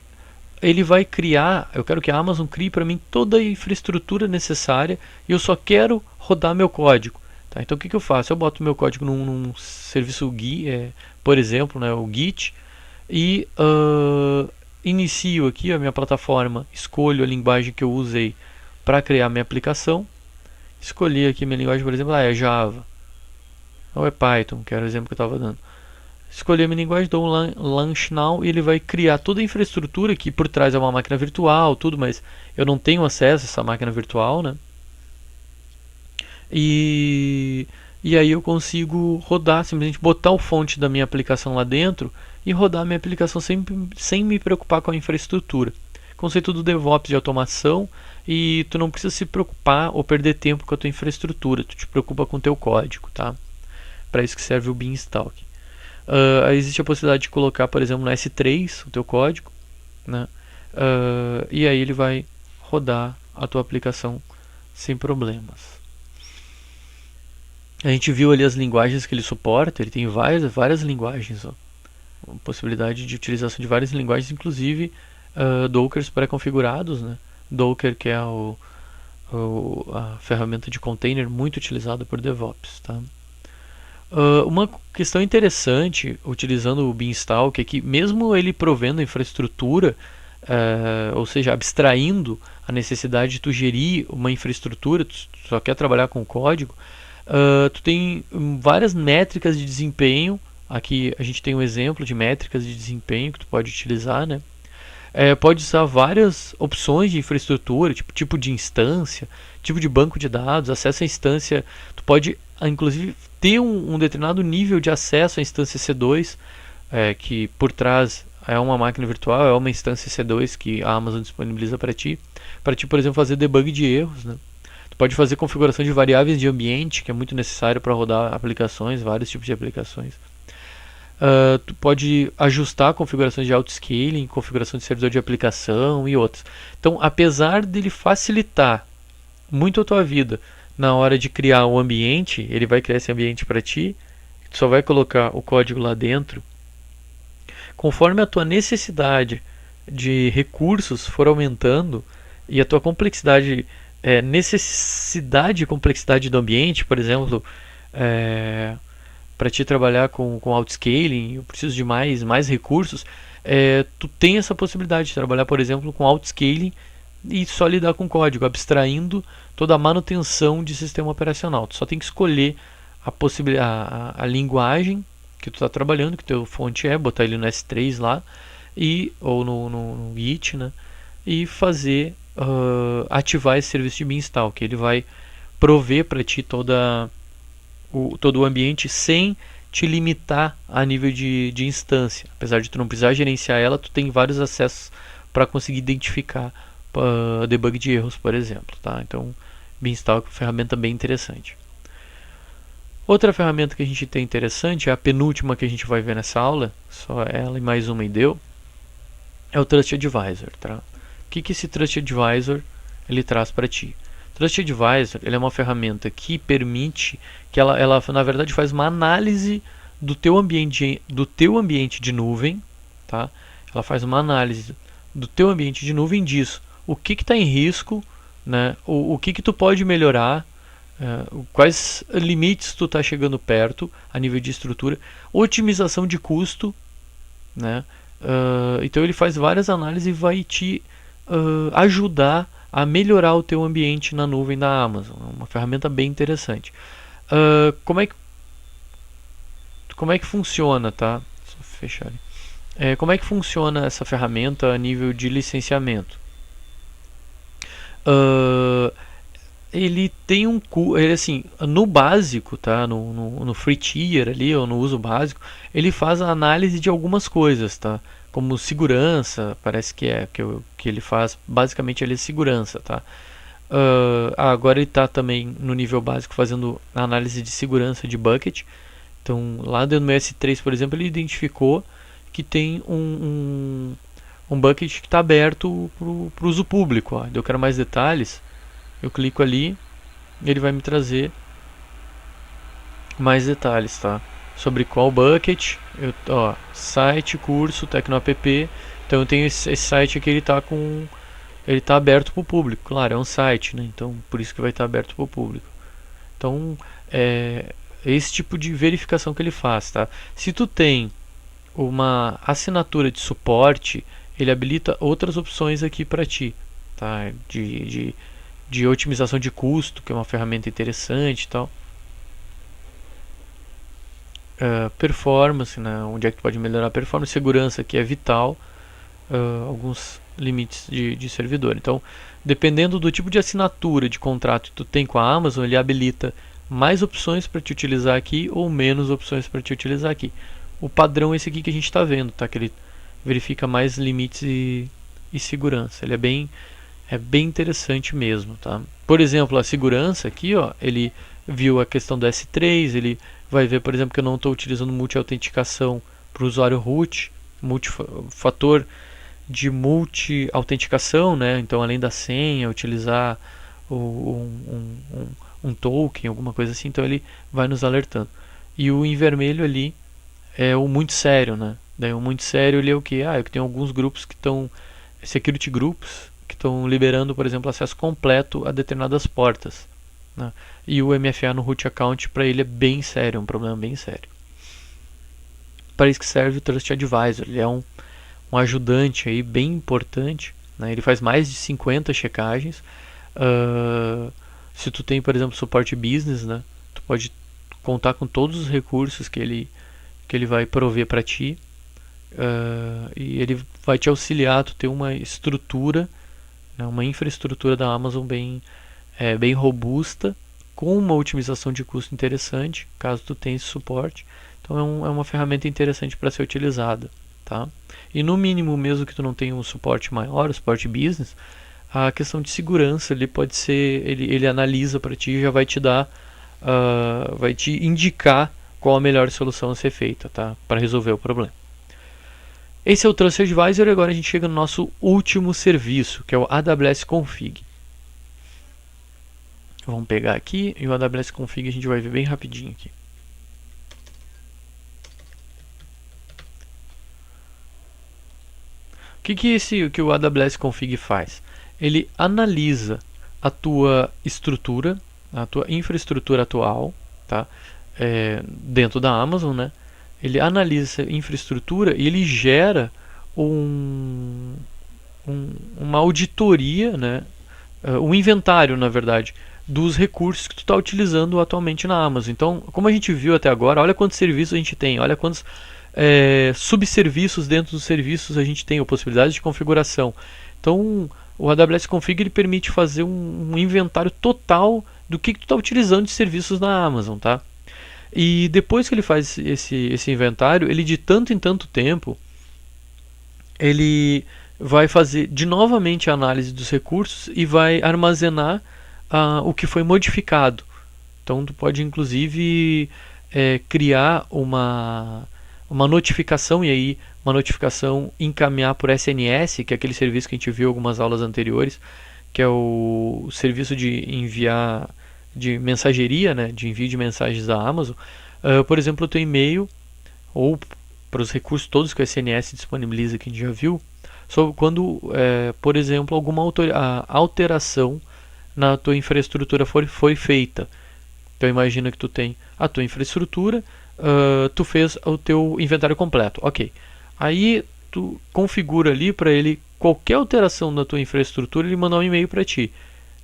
A: ele vai criar, eu quero que a Amazon crie para mim toda a infraestrutura necessária e eu só quero rodar meu código. Tá? Então o que eu faço? Eu boto meu código num serviço por exemplo, né, o Git, e inicio aqui a minha plataforma, escolho a linguagem que eu usei para criar minha aplicação. Escolhi aqui minha linguagem, por exemplo, é Java ou é Python, que era o exemplo que eu estava dando. Escolhi a minha linguagem, dou um Launch Now e ele vai criar toda a infraestrutura, que por trás é uma máquina virtual, tudo, mas eu não tenho acesso a essa máquina virtual, né? E aí eu consigo rodar, simplesmente botar o fonte da minha aplicação lá dentro e rodar a minha aplicação sem me preocupar com a infraestrutura. Conceito do DevOps de automação, e tu não precisa se preocupar ou perder tempo com a tua infraestrutura, tu te preocupa com o teu código, tá? Para isso que serve o Beanstalk. Existe a possibilidade de colocar, por exemplo, no S3 o teu código, né? E aí ele vai rodar a tua aplicação sem problemas. A gente viu ali as linguagens que ele suporta, ele tem várias linguagens, ó. Possibilidade de utilização de várias linguagens, inclusive Dockers pré-configurados, né? Docker, que é a ferramenta de container muito utilizada por DevOps, tá? Uma questão interessante utilizando o Beanstalk é que, mesmo ele provendo a infraestrutura, ou seja, abstraindo a necessidade de tu gerir uma infraestrutura, tu só quer trabalhar com código, tu tem várias métricas de desempenho. Aqui a gente tem um exemplo de métricas de desempenho que tu pode utilizar, né? Pode usar várias opções de infraestrutura, tipo de instância, tipo de banco de dados, acesso à instância. Tu pode, inclusive, ter um determinado nível de acesso à instância C2, que por trás é uma máquina virtual, é uma instância C2 que a Amazon disponibiliza para ti, por exemplo, fazer debug de erros, né? Tu pode fazer configuração de variáveis de ambiente, que é muito necessário para rodar aplicações, vários tipos de aplicações. Tu pode ajustar configurações de autoscaling, configuração de servidor de aplicação e outros. Então, apesar dele facilitar muito a tua vida na hora de criar o ambiente, ele vai criar esse ambiente para ti, tu só vai colocar o código lá dentro. Conforme a tua necessidade de recursos for aumentando e a tua complexidade, necessidade e complexidade do ambiente, por exemplo, para te trabalhar com autoscaling, eu preciso de mais recursos, tu tem essa possibilidade de trabalhar, por exemplo, com autoscaling e só lidar com código, abstraindo toda a manutenção de sistema operacional. Tu só tem que escolher a linguagem que tu está trabalhando, que teu fonte botar ele no S3 lá, ou no Git, né? E fazer, ativar esse serviço de Beanstalk. Ele vai prover para ti todo o ambiente sem te limitar a nível de instância. Apesar de tu não precisar gerenciar ela, tu tem vários acessos para conseguir identificar debug de erros, por exemplo, tá? Então, Beanstalk é uma ferramenta bem interessante. Outra ferramenta que a gente tem interessante, é a penúltima que a gente vai ver nessa aula, só ela e mais uma e deu, é o Trust Advisor, tá? O que esse Trust Advisor ele traz para ti? Trust Advisor ele é uma ferramenta que permite que ela na verdade faz uma análise do teu ambiente de nuvem, tá? Ela faz uma análise do teu ambiente de nuvem, diz o que está em risco, né? O que tu pode melhorar, quais limites tu está chegando perto a nível de estrutura, otimização de custo, né? Então ele faz várias análises e vai te ajudar a melhorar o teu ambiente na nuvem da Amazon. Uma ferramenta bem interessante. Como é que funciona, tá? Só fechar ali. Como é que funciona essa ferramenta a nível de licenciamento? Ele tem ele, assim, no básico, tá? No free tier ali, ou no uso básico, ele faz a análise de algumas coisas, tá? Como segurança, parece que ele faz, basicamente ele é segurança, tá? Agora ele está também no nível básico fazendo a análise de segurança de bucket. Então lá dentro do S3, por exemplo, ele identificou que tem um bucket que está aberto para o uso público, ó. Eu quero mais detalhes, eu clico ali e ele vai me trazer mais detalhes, tá? Sobre qual bucket, site, curso, TecnoApp. Então eu tenho esse site aqui, ele está aberto para o público. Claro, é um site, né? Então por isso que vai estar aberto para o público. Então, é esse tipo de verificação que ele faz, tá? Se tu tem uma assinatura de suporte, ele habilita outras opções aqui para ti, tá? De otimização de custo, que é uma ferramenta interessante e tal. Performance, né? Onde é que tu pode melhorar a performance, segurança, que é vital, alguns limites de servidor. Então, dependendo do tipo de assinatura de contrato que tu tem com a Amazon, ele habilita mais opções para te utilizar aqui ou menos opções para te utilizar aqui. O padrão é esse aqui que a gente está vendo, tá? Que ele verifica mais limites e segurança. Ele é bem interessante mesmo, tá? Por exemplo, a segurança aqui, ó, ele viu a questão do S3, ele vai ver, por exemplo, que eu não estou utilizando multi-autenticação para o usuário root, multifator de multi-autenticação, né? Então, além da senha, utilizar um token, alguma coisa assim, então ele vai nos alertando. E o em vermelho ali é o muito sério, né? Daí o muito sério ele é o que? Eu tenho alguns grupos que estão, security groups, que estão liberando, por exemplo, acesso completo a determinadas portas, né? E o MFA no root account para ele é bem sério, é um problema bem sério. Para isso que serve o Trust Advisor, ele é um ajudante aí bem importante, né? Ele faz mais de 50 checagens. Se tu tem, por exemplo, suporte business, né? Tu pode contar com todos os recursos que ele vai prover para ti, e ele vai te auxiliar a tu ter uma estrutura, né? Uma infraestrutura da Amazon bem robusta, com uma otimização de custo interessante, caso tu tenha esse suporte. Então é uma ferramenta interessante para ser utilizada, tá? E no mínimo, mesmo que tu não tenha um suporte maior, um suporte business, a questão de segurança ele pode ser, ele analisa para ti e já vai te dar, vai te indicar qual a melhor solução a ser feita, tá? Para resolver o problema. Esse é o Trust Advisor e agora a gente chega no nosso último serviço, que é o AWS Config. Vamos pegar aqui e o AWS Config a gente vai ver bem rapidinho aqui. O que o AWS Config faz? Ele analisa a tua estrutura, a tua infraestrutura atual, tá? Dentro da Amazon, né? Ele analisa essa infraestrutura e ele gera uma auditoria, né? Um inventário, na verdade, dos recursos que tu está utilizando atualmente na Amazon. Então, como a gente viu até agora, olha quantos serviços a gente tem, olha quantos subserviços dentro dos serviços a gente tem, ou possibilidades de configuração. Então, o AWS Config ele permite fazer um inventário total do que tu está utilizando de serviços na Amazon, tá? E depois que ele faz esse inventário, ele de tanto em tanto tempo, ele vai fazer de novamente a análise dos recursos e vai armazenar o que foi modificado. Então tu pode inclusive criar uma notificação, e aí uma notificação encaminhar por SNS, que é aquele serviço que a gente viu em algumas aulas anteriores, que é o serviço de enviar de mensageria, né, de envio de mensagens da Amazon. Por exemplo, o teu e-mail, ou para os recursos todos que o SNS disponibiliza, que a gente já viu, quando, por exemplo, alguma alteração na tua infraestrutura foi feita. Então imagina que tu tem a tua infraestrutura, tu fez o teu inventário completo, ok. Aí tu configura ali para ele qualquer alteração na tua infraestrutura, ele mandar um e-mail para ti.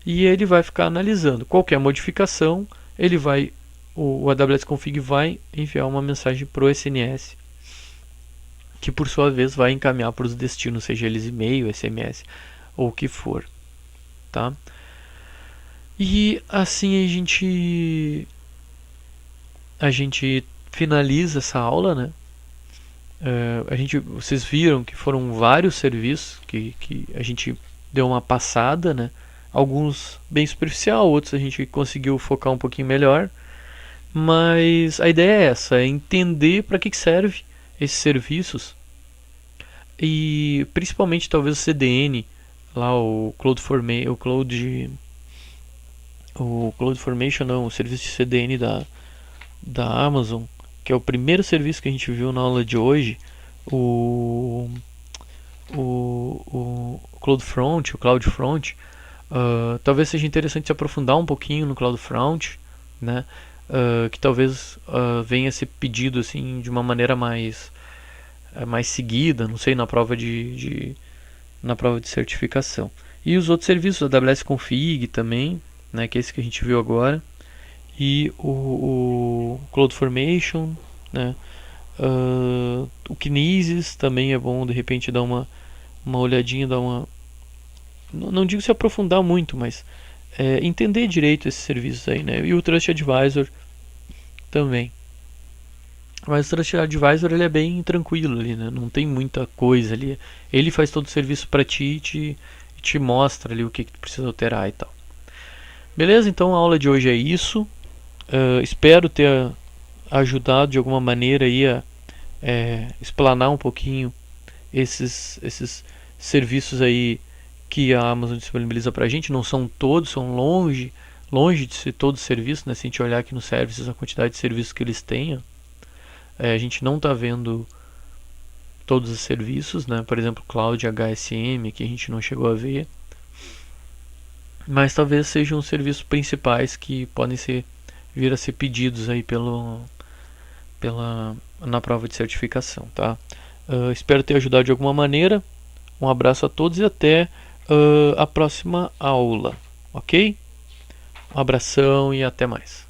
A: E ele vai ficar analisando qualquer modificação, o AWS Config vai enviar uma mensagem para o SNS, que por sua vez vai encaminhar para os destinos, seja eles e-mail, SMS ou o que for, tá? E assim a gente finaliza essa aula, né? Vocês viram que foram vários serviços que a gente deu uma passada, né? Alguns bem superficial, outros a gente conseguiu focar um pouquinho melhor. Mas a ideia é essa, é entender para que serve esses serviços e principalmente talvez o CDN, lá o CloudFormation não, o serviço de CDN da Amazon, que é o primeiro serviço que a gente viu na aula de hoje, o CloudFront, talvez seja interessante se aprofundar um pouquinho no CloudFront, né? Que talvez venha a ser pedido assim de uma maneira mais seguida, não sei, na prova na prova de certificação. E os outros serviços, a AWS Config também, né, que é esse que a gente viu agora, e o CloudFormation, né, o Kinesis também é bom de repente dar uma olhadinha, dar uma, não digo se aprofundar muito, mas entender direito esses serviços aí, né, e o Trust Advisor também. Mas o Trust Advisor ele é bem tranquilo ali, né? Não tem muita coisa ali. Ele faz todo o serviço para ti e te mostra ali o que tu precisa alterar e tal. Beleza? Então a aula de hoje é isso. Espero ter ajudado de alguma maneira aí a explanar um pouquinho esses serviços aí que a Amazon disponibiliza pra gente. Não são todos, são longe de ser todo serviço, né? Se a gente olhar aqui nos serviços, a quantidade de serviços que eles têm, a gente não está vendo todos os serviços, né? Por exemplo, Cloud HSM, que a gente não chegou a ver. Mas talvez sejam os serviços principais que podem vir a ser pedidos aí na prova de certificação, tá? Espero ter ajudado de alguma maneira. Um abraço a todos e até a próxima aula, ok? Um abração e até mais.